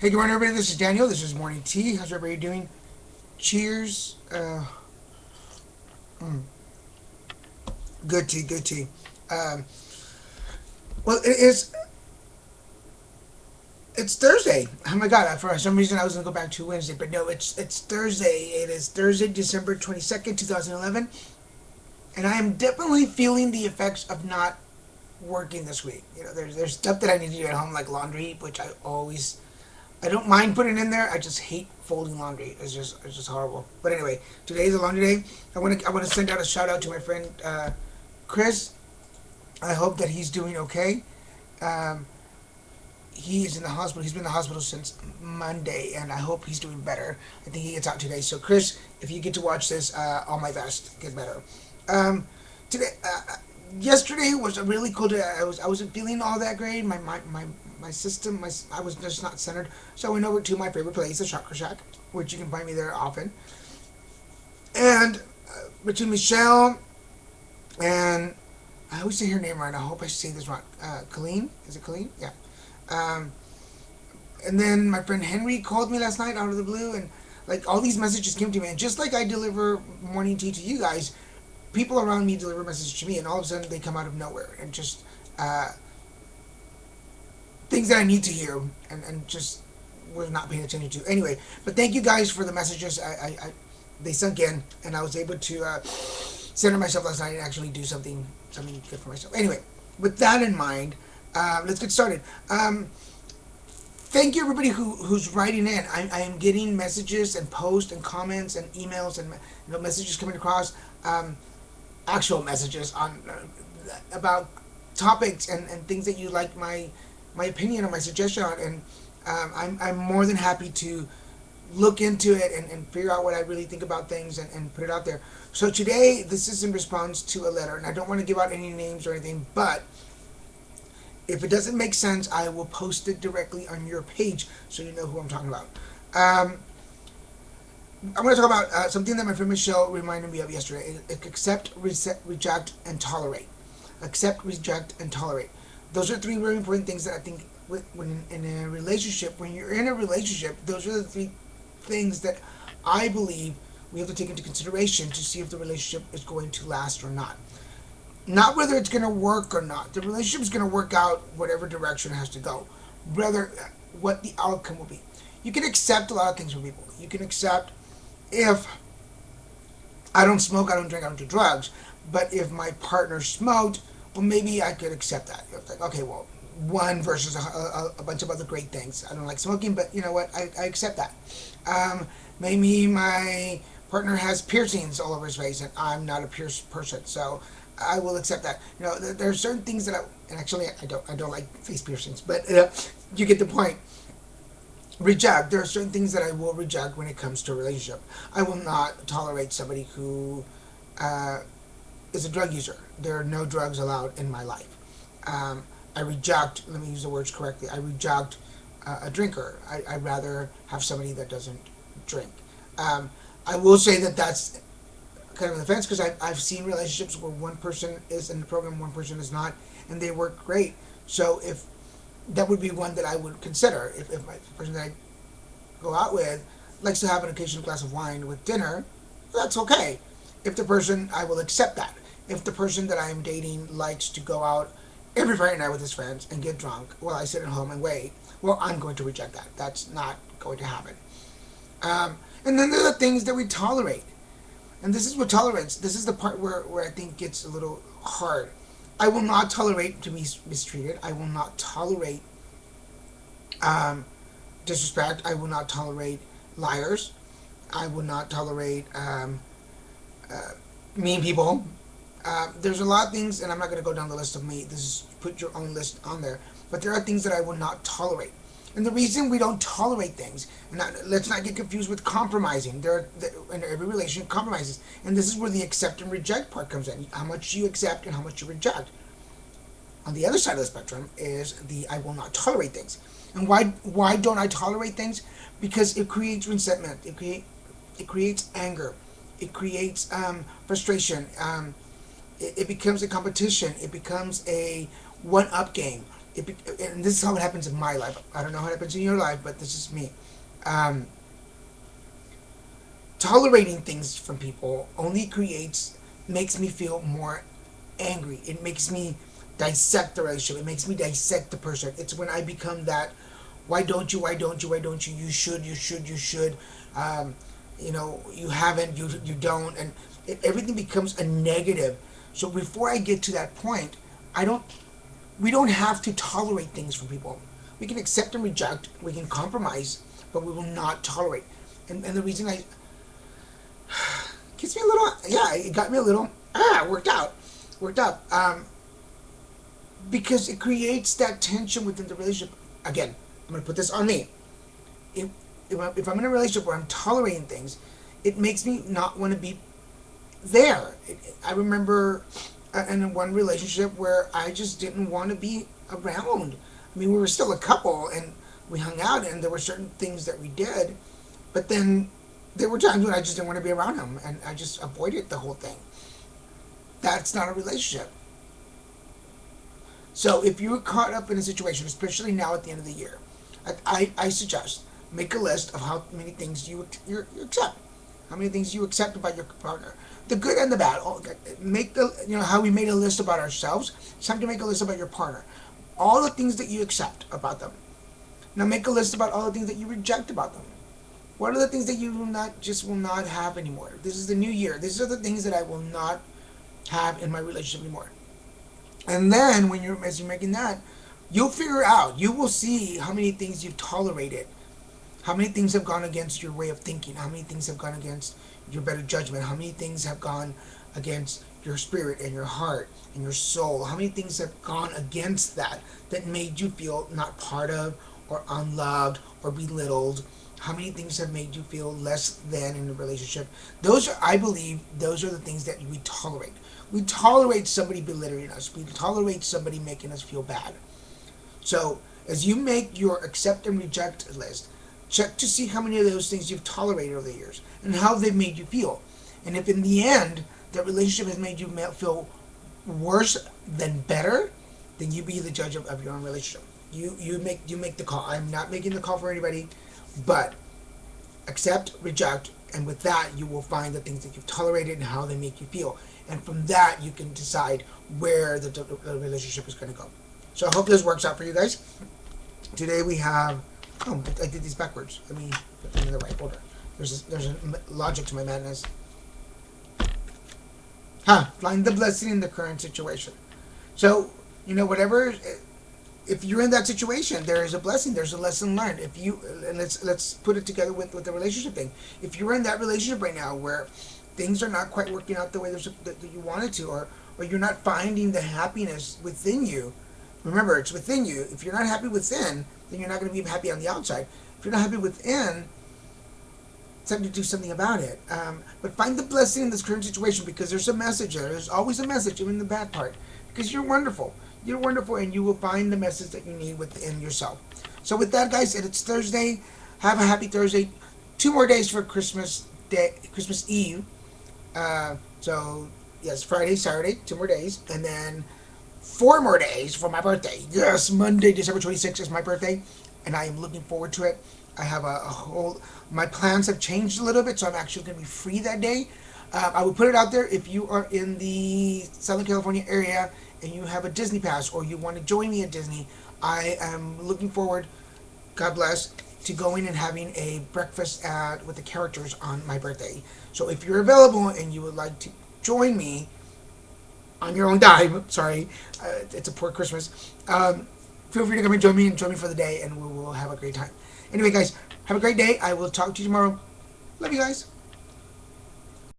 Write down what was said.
Hey, good morning, everybody. This is Daniel. This is Morning Tea. How's everybody doing? Cheers. Good tea, good tea. Um, well, it's Thursday. Oh my God! For some reason, I was gonna go back to Wednesday, but no, it's Thursday. It is Thursday, December 22nd, 2011, and I am definitely feeling the effects of not working this week. There's stuff that I need to do at home, like laundry, which I don't mind putting in there. I just hate folding laundry. It's just horrible. But anyway, today is a laundry day. I want to send out a shout out to my friend Chris. I hope that he's doing okay. Um, he is in the hospital. He's been in the hospital since Monday, and I hope he's doing better. I think he gets out today. So Chris, if you get to watch this, all my best. Get better. Um, today, yesterday was a really cool day. I wasn't feeling all that great. My system, I was just not centered. So I went over to my favorite place, the Chakra Shack, which you can find me there often. And between Michelle and I always say her name right. I hope I say this right. Colleen, is it Colleen? Yeah. Um, and then my friend Henry called me last night out of the blue, and like all these messages came to me, and just like I deliver morning tea to you guys, people around me deliver messages to me, and all of a sudden they come out of nowhere and just uh, things that I need to hear, and just was not paying attention to. Anyway, but thank you guys for the messages. They sunk in, and I was able to center myself last night and actually do something good for myself. Anyway, with that in mind, let's get started. Thank you everybody who's writing in. I am getting messages and posts and comments and emails and messages coming across. Actual messages on about topics and things that you like my opinion or my suggestion on, and I'm more than happy to look into it and figure out what I really think about things and put it out there. So today, this is in response to a letter, and I don't want to give out any names or anything, but if it doesn't make sense, I will post it directly on your page so you know who I'm talking about. Um, I'm going to talk about something that my friend Michelle reminded me of yesterday. Accept, reject, and tolerate. Accept, reject, and tolerate. Those are three very important things that I think when in a relationship, when you're in a relationship, those are the three things that I believe we have to take into consideration to see if the relationship is going to last or not. Not whether it's going to work or not. The relationship is going to work out whatever direction it has to go. Rather, what the outcome will be. You can accept a lot of things from people. You can accept if I don't smoke, I don't drink, I don't do drugs. But if my partner smoked, well, maybe I could accept that. It's like, okay, well, one versus a bunch of other great things. I don't like smoking, but you know what? I accept that. Maybe my partner has piercings all over his face, and I'm not a pierced person, so I will accept that. There are certain things that and actually I don't like face piercings, but you get the point. Reject. There are certain things that I will reject when it comes to a relationship. I will not tolerate somebody who uh, is a drug user. There are no drugs allowed in my life. I reject, let me use the words correctly, I reject a drinker. I'd rather have somebody that doesn't drink. I will say that that's kind of an offense because I've seen relationships where one person is in the program, one person is not, and they work great. So if that would be one that I would consider. If my person that I go out with likes to have an occasional glass of wine with dinner, that's okay. If the person, I will accept that. If the person that I am dating likes to go out every Friday night with his friends and get drunk while I sit at home and wait, well, I'm going to reject that. That's not going to happen. And then there are the things that we tolerate. And this is what tolerance, this is the part where I think gets a little hard. I will not tolerate to be mistreated. I will not tolerate um, disrespect. I will not tolerate liars. I will not tolerate uh, mean people. There's a lot of things, and I'm not going to go down the list of me. This is put your own list on there. But there are things that I will not tolerate. And the reason we don't tolerate things, let's not get confused with compromising. In every relationship, compromises, and this is where the accept and reject part comes in. How much you accept and how much you reject. On the other side of the spectrum is the I will not tolerate things. And why don't I tolerate things? Because it creates resentment. It creates anger. It creates frustration. It becomes a competition. It becomes a one-up game. and this is how it happens in my life. I don't know how it happens in your life, but this is me. Um, Tolerating things from people only makes me feel more angry. It makes me dissect the relationship. It makes me dissect the person. It's when I become that. Why don't you? Why don't you? Why don't you? You should. You should. You should. Um, you haven't. You don't. And everything becomes a negative. So before I get to that point, I don't. We don't have to tolerate things from people. We can accept and reject. We can compromise, but we will not tolerate. And the reason I gets me a little, yeah, it got me a little worked out. Because it creates that tension within the relationship. Again, I'm gonna put this on me. If I'm in a relationship where I'm tolerating things, it makes me not want to be there. I remember in one relationship where I just didn't want to be around. I mean, we were still a couple and we hung out, and there were certain things that we did, but then there were times when I just didn't want to be around him, and I just avoided the whole thing. That's not a relationship. So if you're caught up in a situation, especially now at the end of the year, I suggest make a list of how many things you accept, how many things you accept about your partner, the good and the bad. Make the how we made a list about ourselves. It's time to make a list about your partner, all the things that you accept about them. Now make a list about all the things that you reject about them. What are the things that you will not have anymore? This is the new year. These are the things that I will not have in my relationship anymore. And then as you're making that, you'll figure out, you will see how many things you've tolerated, how many things have gone against your way of thinking, how many things have gone against your better judgment, how many things have gone against your spirit and your heart and your soul, how many things have gone against that made you feel not part of or unloved or belittled, how many things have made you feel less than in a relationship. I believe those are the things that we tolerate. We tolerate somebody belittling us. We tolerate somebody making us feel bad. So as you make your accept and reject list, check to see how many of those things you've tolerated over the years and how they've made you feel. And if in the end that relationship has made you feel worse than better, then you be the judge of your own relationship. You make the call. I'm not making the call for anybody, but accept, reject, and with that you will find the things that you've tolerated and how they make you feel. And from that you can decide where the relationship is going to go. So I hope this works out for you guys. Today we have, I did these backwards. Let me put them in the right order. There's a logic to my madness. Find the blessing in the current situation. So, whatever, if you're in that situation, there is a blessing. There's a lesson learned. And let's put it together with the relationship thing. If you're in that relationship right now where things are not quite working out the way that you wanted to, or you're not finding the happiness within you, remember, it's within you. If you're not happy within, then you're not going to be happy on the outside. If you're not happy within, it's time to do something about it. But find the blessing in this current situation, because there's a message there. There's always a message, even in the bad part. Because you're wonderful. You're wonderful, and you will find the message that you need within yourself. So with that, guys, it's Thursday. Have a happy Thursday. 2 more days for Christmas Day, Christmas Eve. So, yes, Friday, Saturday, 2 more days. And then 4 more days for my birthday. Yes, Monday, December 26th is my birthday, and I am looking forward to it. I have my plans have changed a little bit, so I'm actually going to be free that day. I will put it out there. If you are in the Southern California area and you have a Disney pass, or you want to join me at Disney, I am looking forward, God bless, to going and having a breakfast with the characters on my birthday. So if you're available and you would like to join me on your own dime, sorry, it's a poor Christmas, feel free to come and join me for the day, and we will have a great time. Anyway, guys, have a great day. I will talk to you tomorrow. Love you guys.